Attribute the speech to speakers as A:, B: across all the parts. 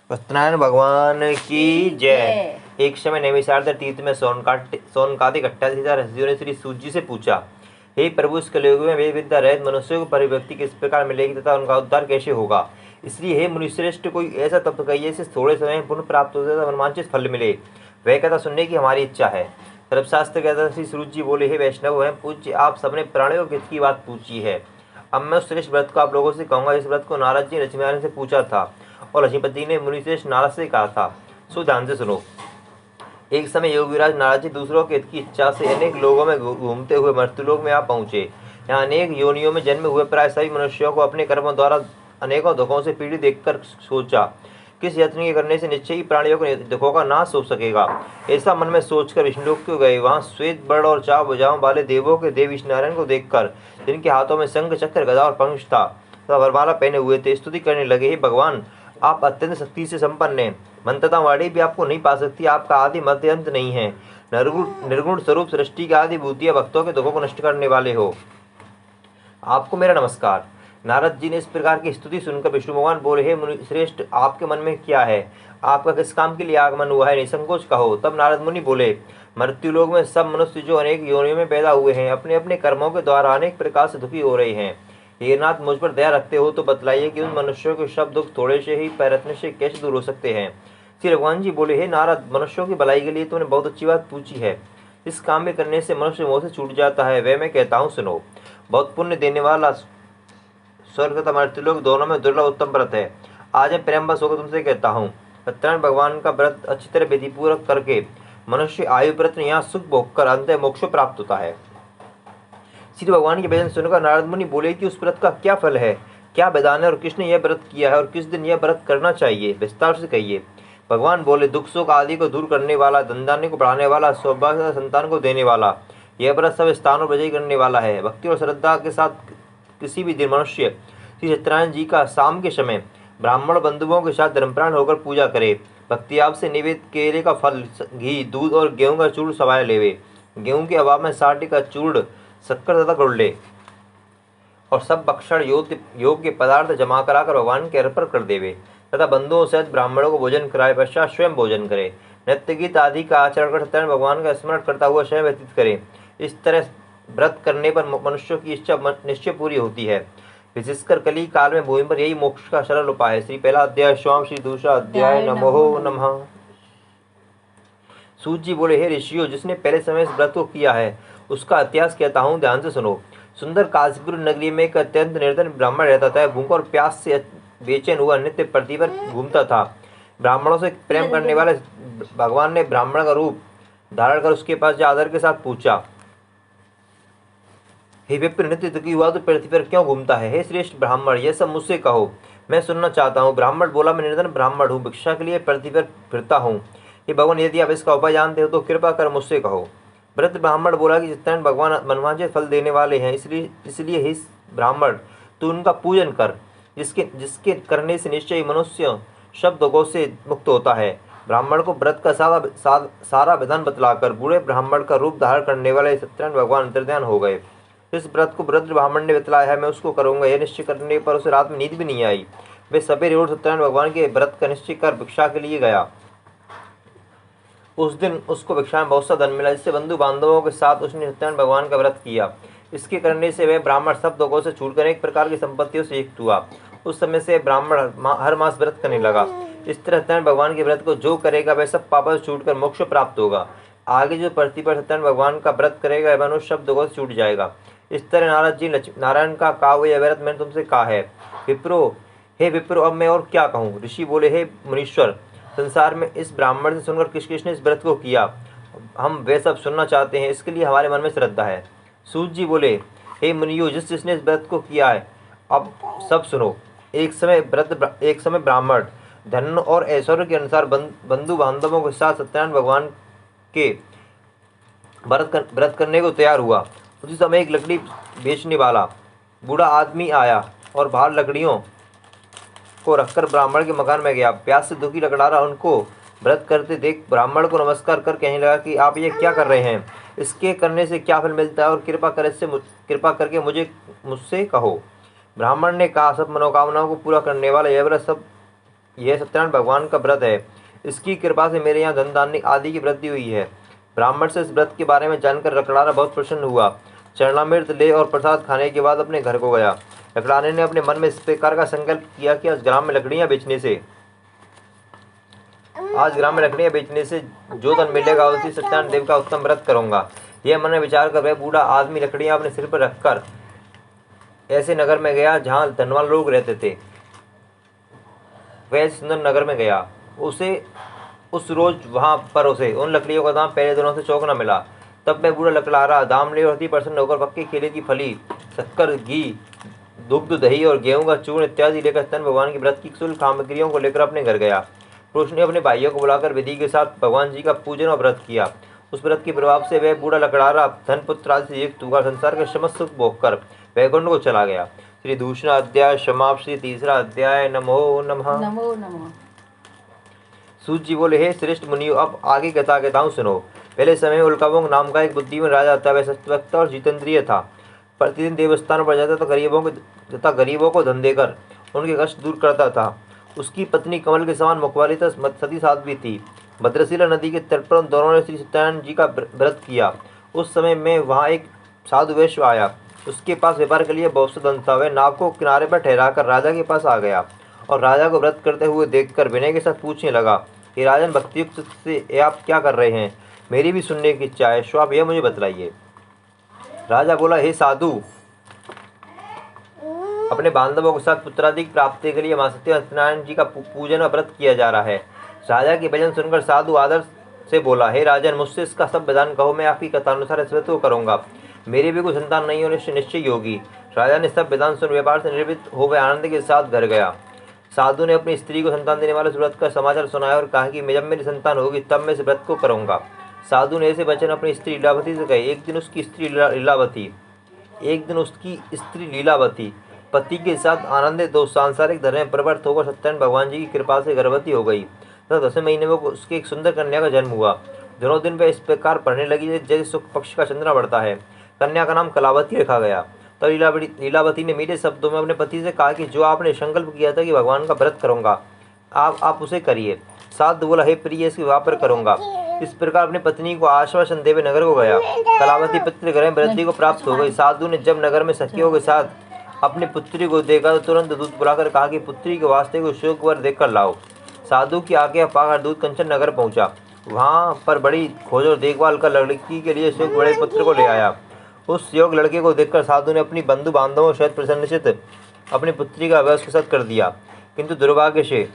A: सत्यनारायण भगवान की जय। एक समय नैमिषारण्य तीर्थ में सोनकादि अट्ठाईस ऋषियों ने श्री सूत जी से पूछा, हे प्रभु, इस कलयुग में वेद विद्या रहित मनुष्यों को परिभक्ति किस प्रकार मिलेगी तथा उनका उद्धार कैसे होगा। इसलिए हे मुनिश्रेष्ठ, कोई ऐसा तप कहिए जिससे थोड़े समय में पुण्य प्राप्त हो तथा मनवांछित फल मिले। वह कथा सुनने की हमारी इच्छा है। सर्वशास्त्र कहता श्री सूत जी बोले, हे वैष्णव, वह पूज्य, आप सबने प्राणियों के हित की बात पूछी है। अब मैं उस श्रेष्ठ व्रत को आप लोगों से कहूंगा जिस व्रत को नारद जी लक्ष्मीनारायण से पूछा था और लक्ष्मीपति ने मुनिश्रेष्ठ नारद से कहा था। सो ध्यान से सुनो। एक समय योगीराज नारद जी दूसरों के हित की इच्छा से अनेक लोगों में घूमते हुए मर्त्यलोक में आ पहुंचे। यहाँ अनेक योनियों में जन्म हुए प्राय सभी मनुष्यों को अपने कर्मों द्वारा अनेकों दुखों से पीड़ित देखकर सोचा, किस यत्न के करने से निश्चय ही प्राणियों को दुखों का नाश हो सकेगा। ऐसा मन में सोचकर विष्णुलोक को गए। वहाँ श्वेत वर्ण और चार भुजाओं वाले देवों के देव नारायण को देखकर, जिनके हाथों में शंख चक्र गदा और पंख था तथा वरमाला पहने हुए थे, स्तुति करने लगे, हे भगवान, आप अत्यंत शक्ति से संपन्न हैं। मन तथा वाणी भी आपको नहीं पा सकती। आपका आदि मध्य अंत नहीं है। निर्गुण स्वरूप सृष्टि के आदि भूतिया भक्तों के दुखों को नष्ट करने वाले हो। आपको मेरा नमस्कार। नारद जी ने इस प्रकार की स्तुति सुनकर विष्णु भगवान बोले, हे मुनि श्रेष्ठ, आपके मन में क्या है? आपका किस काम के लिए आगमन हुआ है? निसंकोच कहो। तब नारद मुनि बोले, मृत्युलोक में सब मनुष्य जो अनेक योनियों में पैदा हुए हैं, अपने अपने कर्मों के द्वारा अनेक प्रकार से दुखी हो रहे हैं। हे नाथ, मुझ पर दया रखते हो तो बतलाइए कि उन मनुष्यों के सब दुख थोड़े से ही प्रयत्न से कैसे दूर हो सकते हैं। श्री भगवान जी बोले, हे नारद, मनुष्यों की भलाई के लिए तुमने बहुत अच्छी बात पूछी है। इस काम में करने से मनुष्य मोह से छूट जाता है, वह मैं कहता हूँ, सुनो। बहुत पुण्य देने वाला स्वर्ग तथा मृत्युलोक दोनों में दुर्लभ उत्तम व्रत है। आज मैं प्रेम बस होकर तुमसे कहता हूँ। सत्यनारायण भगवान का व्रत अच्छी तरह विधिपूर्वक करके मनुष्य आयु व्रत यहाँ सुख भोग कर अंत मोक्ष प्राप्त होता है। श्री भगवान के वचन सुनकर नारद मुनि बोले कि उस व्रत का क्या फल है, क्या विधान है और किसने यह व्रत किया है और किस दिन यह व्रत करना चाहिए, विस्तार से कहिए। भगवान बोले, दुख सुख आदि को दूर करने वाला, धनधान्य को बढ़ाने वाला, सौभाग्य संतान को देने वाला, यह व्रत सब स्थानों विजयी करने वाला है। भक्ति और श्रद्धा के साथ किसी भी दिन मनुष्य श्री सत्यनारायण जी का शाम के समय ब्राह्मण बंधुओं के साथ धर्मप्राण होकर पूजा करे। भक्ति आपसे निवेद केले का फल, घी, दूध और गेहूं का चूर्ण सवाए लेवे। गेहूं के अभाव में साठी का चूर्ण, शक्कर तथा गुड़ ले और सब भक्षण योग्य पदार्थ जमा कराकर भगवान के अर्पण कर देवे तथा बंधुओं सहित ब्राह्मणों को भोजन कराए पश्चात स्वयं भोजन करे। नृत्य गीत आदि का आचरण कर सत्यनारायण भगवान का स्मरण करता हुआ समय व्यतीत करे। इस तरह व्रत करने पर मनुष्यों की इच्छा निश्चय पूरी होती है। विशेषकर कली काल में भूमि पर यही मोक्ष का सरल उपाय है। श्री पहला अध्याय स्वाम श्री दूसरा अध्याय नमो नमः। सूत जी बोले, हे ऋषियों, जिसने पहले समय इस व्रत को किया है उसका इतिहास कहता हूँ, ध्यान से सुनो। सुंदर काशीपुर नगरी में एक अत्यंत निर्धन ब्राह्मण रहता था। भूख और प्यास से बेचैन हुआ नित्य पृथ्वी पर घूमता था। ब्राह्मणों से प्रेम करने वाले भगवान ने ब्राह्मण का रूप धारण कर उसके पास आदर के साथ पूछा, हे विप्र, नित्य दुखी हुआ तो पृथ्वी पर क्यों घूमता है? हे श्रेष्ठ ब्राह्मण, यह सब मुझसे कहो, मैं सुनना चाहता हूँ। ब्राह्मण बोला, मैं निर्धन ब्राह्मण हूँ, भिक्षा के लिए पृथ्वी पर फिरता हूँ। हे भगवान, यदि आप इसका उपाय जानते हो तो कृपा कर मुझसे कहो। वृद्ध ब्राह्मण बोला कि सत्यनारायण भगवान मनवांछित फल देने वाले हैं, इसलिए हे ब्राह्मण, तू उनका पूजन कर, जिसके करने से निश्चय मनुष्य सब दुखों से मुक्त होता है। ब्राह्मण को व्रत का सारा विधान बतलाकर बूढ़े ब्राह्मण का रूप धारण करने वाले सत्यनारायण भगवान अंतर्ध्यान हो गए। इस व्रत को वृद्ध ब्राह्मण ने बतलाया है, मैं उसको करूंगा, यह निश्चय करने पर उसे रात में नींद भी नहीं आई। वे सवेरे उठ सत्यनारायण भगवान के व्रत का निश्चय कर भिक्षा के लिए गया। उस दिन उसको भिक्षा में बहुत सा धन मिला, जिससे बंधु बांधवों के साथ उसने सत्यनारायण भगवान का व्रत किया। इसके करने से वह ब्राह्मण सब दुखों से छूटकर एक प्रकार की संपत्तियों से युक्त हुआ। उस समय से ब्राह्मण हर मास व्रत करने लगा। इस तरह सत्यनारायण भगवान के व्रत को जो करेगा वह सब पापों से छूटकर मोक्ष प्राप्त होगा। आगे जो पृथ्वी पर सत्यनारायण भगवान का व्रत करेगा वह मनुष्य सब दुखों से छूट जाएगा। इस तरह नारद जी नारायण का कहा हुआ यह व्रत मैंने तुमसे कहा है। विप्रो, हे विप्रो, अब मैं और क्या कहूँ? ऋषि बोले, हे मुनीश्वर, संसार में इस ब्राह्मण से सुनकर किस किसने इस व्रत को किया, हम वे सब सुनना चाहते हैं, इसके लिए हमारे मन में श्रद्धा है। सूत जी बोले, हे मुनियो, जिसने इस व्रत को किया है अब सब सुनो। एक समय ब्राह्मण धन और ऐश्वर्य के अनुसार बंधु बांधवों के साथ सत्यनारायण भगवान के व्रत करने को तैयार हुआ। उसी समय एक लकड़ी बेचने वाला बूढ़ा आदमी आया और बाहर लकड़ियों को रखकर ब्राह्मण के मकान में गया। प्यास से दुखी लकड़हारा उनको व्रत करते देख ब्राह्मण को नमस्कार कर कहने लगा कि आप ये क्या कर रहे हैं, इसके करने से क्या फल मिलता है और कृपा करके मुझसे कहो। ब्राह्मण ने कहा, सब मनोकामनाओं को पूरा करने वाला यह व्रत सब यह सत्यनारायण भगवान का व्रत है। इसकी कृपा से मेरे यहाँ धन धान्य आदि की वृद्धि हुई है। ब्राह्मण से इस व्रत के बारे में जानकर लकड़ारा बहुत प्रसन्न हुआ। चरणामृत ले और प्रसाद खाने के बाद अपने घर को गया। लकड़ारे ने अपने मन में इस प्रकार का संकल्प किया कि आज ग्राम में लकड़ियाँ बेचने से जो धन मिलेगा उसी सत्यनारायण देव का उत्तम व्रत करूंगा। यह मन में विचार कर वह बूढ़ा आदमी लकड़ियाँ अपने सिर पर रखकर ऐसे नगर में गया जहाँ धनवान लोग रहते थे। वह सुंदर नगर में गया। उस रोज वहां पर उसे उन लकड़ियों का दाम पहले दिनों से चौक न मिला। तब मैं बूढ़ा लकड़ारा दाम ले और अति प्रसन्न होकर पक्के केले की फली, शक्कर, घी, दुग्ध, दही और गेहूं का चूर्ण इत्यादि लेकर सत्यनारायण भगवान की व्रत की कुल सामग्रियों को लेकर अपने घर गया। पुरुष ने अपने भाइयों को बुलाकर विधि के साथ भगवान जी का पूजन और व्रत किया। उस व्रत के प्रभाव से वह बूढ़ा लकड़ारा धन पुत्र आदि से युक्त हुआ संसार के समस्त सुख भोग कर वैकुंठ को चला गया। श्री दूसरा अध्याय समाप्त। श्री तीसरा अध्याय। नमो नमः।
B: नमो नमः।
A: सूत जी बोले, हे श्रेष्ठ मुनियों, अब आगे कथा कहता हूँ, सुनो। पहले समय उल्कावों नाम का एक बुद्धिमान राजा था। वह सत्यवक्ता और जितेंद्रिय था। प्रतिदिन देवस्थानों पर जाता तथा गरीबों को धन देकर उनके कष्ट दूर करता था। उसकी पत्नी कमल के समान मुखवाली तथा सती साध्वी थी। भद्रशिला नदी के तट पर उन दोनों ने श्री सत्यनारायण जी का व्रत किया। उस समय में वहाँ एक साधु वैश्य आया। उसके पास व्यापार के लिए बहुत सा धन था। वह नाव को किनारे पर ठहराकर राजा के पास आ गया और राजा को व्रत करते हुए देखकर विनय के साथ पूछने लगा कि राजन, भक्तियुक्त से आप क्या कर रहे हैं? मेरी भी सुनने की इच्छा है, सो आप यह मुझे बतलाइए। राजा बोला, हे साधु, अपने बांधवों के साथ पुत्राधिक प्राप्ति के लिए मां सत्यनारायण जी का पूजन और व्रत किया जा रहा है। राजा के वचन सुनकर साधु आदर से बोला, हे राजन, मुझसे इसका सब विधान कहो, मैं आपकी कथानुसार इस व्रत को करूंगा। मेरी भी कोई संतान नहीं होने से निश्चय होगी। राजा ने सब विधान सुन व्यापार से निवृत्त हो गए आनंद के साथ घर गया। साधु ने अपनी स्त्री को संतान देने वाले व्रत का समाचार सुनाया और कहा कि जब मेरी संतान होगी तब मैं इस व्रत को करूंगा। साधु ने ऐसे वचन अपनी स्त्री लीलावती से कहे। एक दिन उसकी स्त्री लीलावती पति के साथ आनंदित दो सांसारिक धर्म में प्रवृत्त होकर सत्यनारायण भगवान जी की कृपा से गर्भवती हो गई तथा 10वें महीने में उसके एक सुंदर कन्या का जन्म हुआ। दिनों दिन वह इस प्रकार पढ़ने लगी जैसे शुक्ल पक्ष का चंद्रमा बढ़ता है। कन्या का नाम कलावती रखा गया। तब लीलावती ने मीठे शब्दों में अपने पति से कहा कि जो आपने संकल्प किया था कि भगवान का व्रत करूंगा, आप उसे करिए। साधु बोला, हे प्रिय, इसके विवाह पर करूंगा। इस प्रकार अपनी पत्नी को आश्वासन देवे नगर को गया। कलावती पुत्र ग्रह वृद्धि को प्राप्त हो गई। साधु ने जब नगर में सखियों के साथ अपनी पुत्री को देखा तो तुरंत दूत बुलाकर कहा कि पुत्री के वास्ते को शोक वर देखकर लाओ। साधु की आज्ञा पाकर दूत कंचन नगर पहुंचा। वहां पर बड़ी खोज और देखभाल कर लड़की के लिए शोक बड़े पुत्र को ले आया। उस योग्य लड़के को देखकर साधु ने अपनी बंधु बांधवों सहित प्रसन्नचित अपनी पुत्री का विवाह उसके साथ कर दिया। किंतु दुर्भाग्य से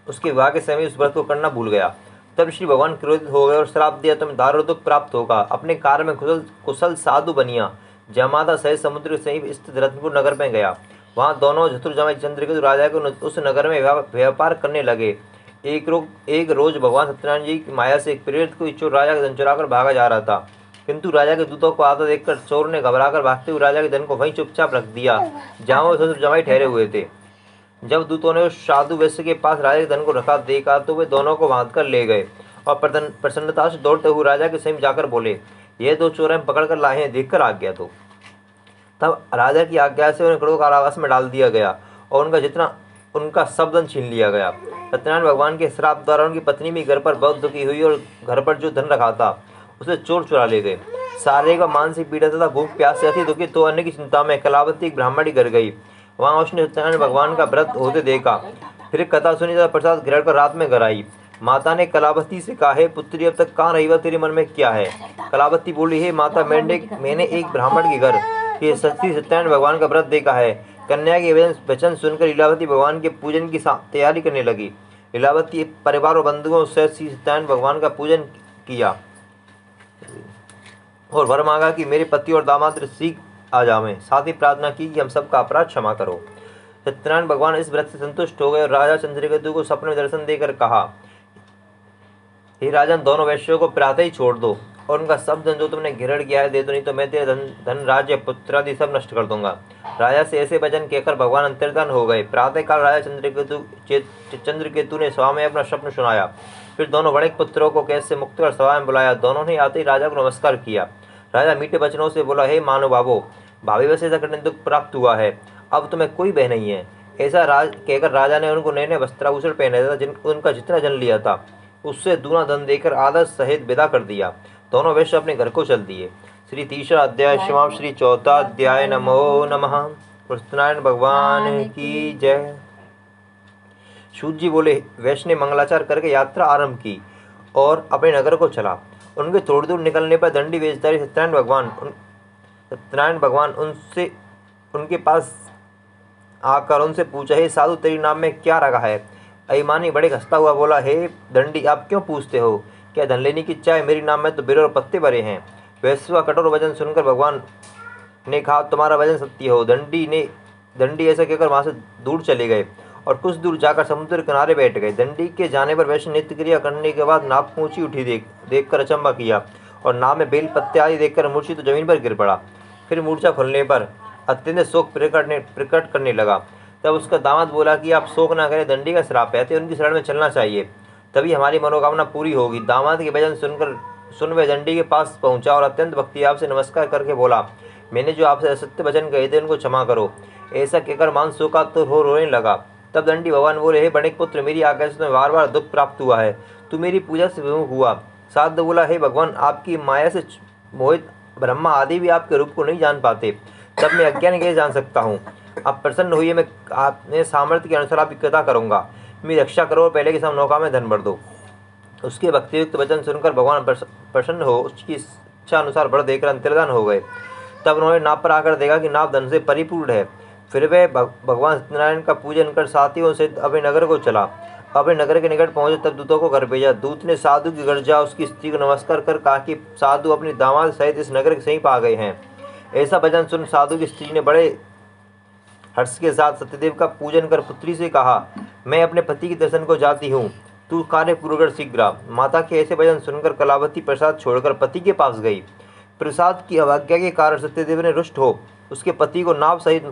A: उसके विवाह के समय उस व्रत को करना भूल गया। तब श्री भगवान क्रोधित हो गए और श्राप दिया, तुम्हें दारुण दुख प्राप्त होगा। अपने कार्य में कुशल साधु बनिया जमाता सहित समुद्र सहित स्थित रत्नपुर नगर में गया। वहां दोनों चतुर जमाई चंद्रकेतु राजा को उस नगर में व्यापार करने लगे। एक रोज भगवान सत्यनारायण जी की माया से एक प्रेरित को चोर राजा का धन चुराकर भागा जा रहा था। किंतु राजा के दूतों को आता देखकर चोर ने घबराकर भागते हुए राजा के धन को वहीं चुपचाप रख दिया जहाँ वो चतुर जमाई ठहरे हुए थे। जब दूतों ने उस साधु वैश्य के पास राजा के धन को रखा देखा तो वे दोनों को बांध कर ले गए और प्रसन्नता से दौड़ते हुए राजा के समीप जाकर बोले, ये दो चोर हम पकड़ कर लाए हैं, देखकर आ गया। तो तब राजा की आज्ञा से उन्हें कड़ों कारावास में डाल दिया गया और उनका सब धन छीन लिया गया। सत्यनारायण भगवान के श्राप द्वारा उनकी पत्नी भी घर पर बहुत दुखी हुई और घर पर जो धन रखा था उसे चोर चुरा ले गए। सारे का मानसिक पीड़ा तथा भूख प्यास से अति दुखी तो अन्य की चिंता में कलावती एक ब्राह्मणी घर गई। वहां उसने सत्यनारायण भगवान का व्रत होते देखा। फिर कथा सुनी तथा प्रसाद ग्रहण कर रात में घर आई। माता ने कलावती से कहा, हे पुत्री, अब तक कहाँ रही वह, तेरे मन में क्या है? कलावती बोली, हे माता, मैंने एक ब्राह्मण के घर ये सत्यनारायण भगवान का व्रत देखा है। कन्या के वचन सुनकर लीलावती भगवान के पूजन की तैयारी करने लगी। लीलावती परिवार और बंधुओं से सत्यनारायण भगवान का पूजन किया और वर मांगा कि मेरे पति और दामाद शीघ्र आ जावें। साथ ही प्रार्थना की कि हम सबका अपराध क्षमा करो। सत्यनारायण भगवान इस व्रत से संतुष्ट हो गए और राजा चंद्रकेतु को सपने में दर्शन देकर कहा, हे राजन, दोनों वैश्यों को प्रातः ही छोड़ दो और उनका सब धन जो तुमने ग्रहण किया है दे दो, नहीं तो मैं तेरे धन राज्य पुत्र आदि सब नष्ट कर दूंगा। राजा से ऐसे वचन कहकर भगवान अंतर्धान हो गए। प्रातः काल राजा चंद्रकेतु ने सभा में अपना स्वप्न सुनाया। फिर दोनों बड़े पुत्रों को कैसे मुक्त कर सभा में बुलाया। दोनों ने आते ही राजा को नमस्कार किया। राजा मीठे वचनों से बोला, हे महानुभावों, भाभी बस ऐसा करने दुख प्राप्त हुआ है, अब तुम्हें कोई भय नहीं है। ऐसा कहकर राजा ने उनको नए नए वस्त्राभूषण पहनाया था, उनका जितना जन लिया था उससे दूना धन देकर आदर सहित विदा कर दिया। दोनों वैश्य अपने घर को चल दिए। श्री तीसरा अध्याय समाप्त। श्री चौथा अध्याय। नमो नमः। सत्यनारायण भगवान की जय। सूत जी बोले, वैश्य ने मंगलाचार करके यात्रा आरंभ की और अपने नगर को चला। उनके थोड़ी दूर निकलने पर दंडी वेशधारी सत्यनारायण भगवान उनके पास आकर उनसे पूछा, हे साधु, तेरी नाम में क्या रखा है? अभिमानी बड़े हंसता हुआ बोला, हे दंडी, आप क्यों पूछते हो? क्या धन लेने की इच्छा है? मेरी नाम में तो बेर और पत्ते भरे हैं। वैश्य का कठोर वचन सुनकर भगवान ने कहा, तुम्हारा वचन सत्य हो। दंडी ऐसा कहकर वहां से दूर चले गए और कुछ दूर जाकर समुद्र किनारे बैठ गए। दंडी के जाने पर वैश्य नित्य क्रिया करने के बाद नाव ऊंची उठी देखकर अचंबा किया और नाव में बेल पत्ते आदि देखकर मूर्छित तो जमीन पर गिर पड़ा। फिर मूर्छा खुलने पर अत्यंत शोक प्रकट करने लगा। तब उसका दामाद बोला कि आप शोक न करें, दंडी का श्राप है, उनकी शरण में चलना चाहिए, तभी हमारी मनोकामना पूरी होगी। दामाद के वचन सुन वह दंडी के पास पहुंचा और अत्यंत भक्तिभाव से नमस्कार करके बोला, मैंने जो आपसे असत्य वचन कहे थे उनको क्षमा करो। ऐसा कहकर मानसो का तो रोने लगा। तब दंडी भगवान बोले, हे बणिक पुत्र, मेरी आज्ञा से तुम्हें बार बार दुख प्राप्त हुआ है, तू मेरी पूजा से विमुख हुआ। साध बोला, हे भगवान, आपकी माया से मोहित ब्रह्मा आदि भी आपके रूप को नहीं जान पाते, तब मैं अज्ञान कैसे जान सकता हूँ? आप प्रसन्न हुई, मैं अपने सामर्थ्य के अनुसार आपकी कथा करूँगा। मेरी रक्षा करो और पहले के समय नौका में धन भर दो। उसके भक्तियुक्त वचन सुनकर भगवान प्रसन्न हो उसकी इच्छा अनुसार भर देकर अंतर्धान हो गए। तब उन्होंने नाव पर आकर देखा कि नाव धन से परिपूर्ण है। फिर वे भगवान सत्यनारायण का पूजन कर साथियों से अपने नगर को चला। अपने नगर के निकट पहुंचे तब दूतों को घर भेजा। दूत ने साधु की घर जा उसकी स्त्री को नमस्कार कर कहा कि साधु अपनी दामाद सहित इस नगर के समीप आ गए हैं। ऐसा वचन सुन साधु की स्त्री ने बड़े हर्ष के साथ सत्यदेव का पूजन कर पुत्री से कहा, मैं अपने पति के दर्शन को जाती हूँ, तू कार्य पूर्ण कर शीघ्र। माता के ऐसे वचन सुनकर कलावती प्रसाद छोड़कर पति के पास गई। प्रसाद की अवज्ञा के कारण सत्यदेव ने रुष्ट हो उसके पति को नाव सहित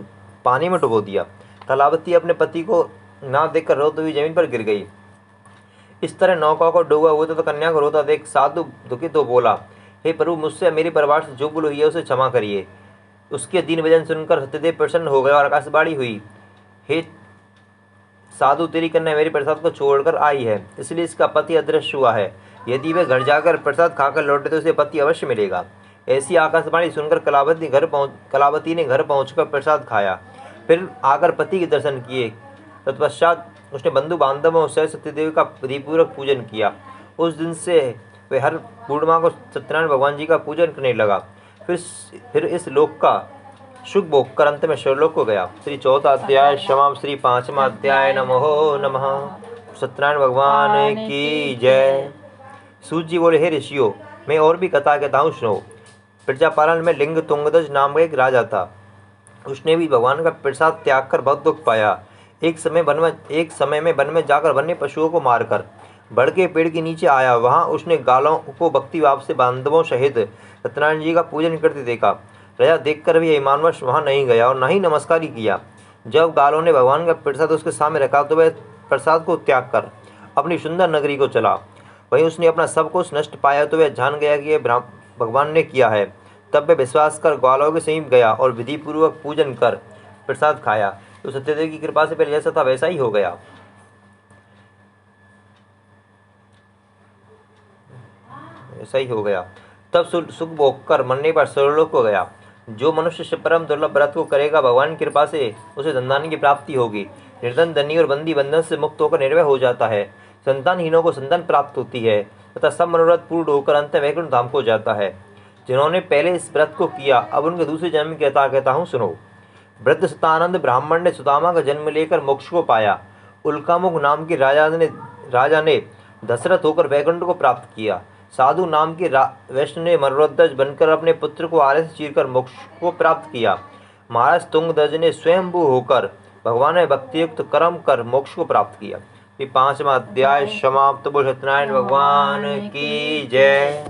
A: पानी में डुबो दिया। कलावती अपने पति को नाव देखकर रोते हुई जमीन पर गिर गई। इस तरह नौका को डूबा हुआ तो कन्या को रोता देख साधु दुखित हो बोला, हे प्रभु, मुझसे मेरे परिवार से जो भूल हुई है उसे क्षमा करिए। उसके दीन वचन सुनकर सत्यदेव प्रसन्न हो गया और आकाशवाणी हुई, हे साधु, तेरी कन्या मेरे प्रसाद को छोड़कर आई है, इसलिए इसका पति अदृश्य हुआ है। यदि वह घर जाकर प्रसाद खाकर लौटे तो उसे पति अवश्य मिलेगा। ऐसी आकाशवाणी सुनकर कलावती ने घर पहुंचकर प्रसाद खाया, फिर आकर पति के दर्शन किए। तत्पश्चात उसने बंधु बांधवों से सत्यदेव का विधिपूर्वक पूजन किया। उस दिन से वह हर पूर्णिमा को सत्यनारायण भगवान जी का पूजन करने लगा। फिर इस लोक का सुख भोग कर अंत में स्वर्गलोक को गया। श्री चौथा अध्याय समाप्त। श्री पांचवा अध्याय। नमो नमः। सत्यनारायण भगवान की जय। सूत जी बोले, हे ऋषियों, मैं और भी कथा कहता हूँ, सुनो। प्रजापालन में लिंग तुंगदज नाम का एक राजा था। उसने भी भगवान का प्रसाद त्याग कर बहुत दुख पाया। एक समय में वन में जाकर वन्य पशुओं को मारकर बड़ के पेड़ के नीचे आया। वहां उसने गालों को भक्ति भाव से बांधवों सहित सत्यनारायण जी का पूजन करते देखा। राजा देखकर भी अभिमानवश वहां नहीं गया और न ही नमस्कार ही किया। जब गालों ने भगवान का प्रसाद उसके सामने रखा तो वह प्रसाद को त्याग कर अपनी सुंदर नगरी को चला। वहीं उसने अपना सब कुछ नष्ट पाया तो वह जान गया कि यह भगवान ने किया है। तब वह विश्वास कर ग्वालों के समीप गया और विधि पूर्वक पूजन कर प्रसाद खाया। तो सत्यदेव की कृपा से पहले जैसा था वैसा ही हो गया। तब सुख भोग कर मरने पर स्वर्गलोक को गया। जो मनुष्य परम दुर्लभ व्रत को करेगा, भगवान की कृपा से उसे संतान की प्राप्ति होगी। निर्धन, धनी और बंदी बंधन से मुक्त होकर निर्भय हो जाता है। संतानहीनों को संतान प्राप्त होती है तथा सब मनोरथ पूर्ण होकर अंत वैकुंठ धाम को जाता है। जिन्होंने पहले इस व्रत को किया, अब उनके दूसरे जन्म की कथा कहता हूँ, सुनो। वृद्ध सतानंद ब्राह्मण ने सुदामा का जन्म लेकर मोक्ष को पाया। उल्कामुख नाम के राजा ने दशरथ होकर वैकुंठ को प्राप्त किया। साधु नाम के वैष्णव ने मनोरथ बनकर अपने पुत्र को आरे से चीरकर मोक्ष को प्राप्त किया। महाराज तुंगध्वज ने स्वयंभू होकर भगवान में भक्तियुक्त कर्म कर मोक्ष को प्राप्त किया। 5वां अध्याय समाप्त। बोल सत्यनारायण भगवान की जय।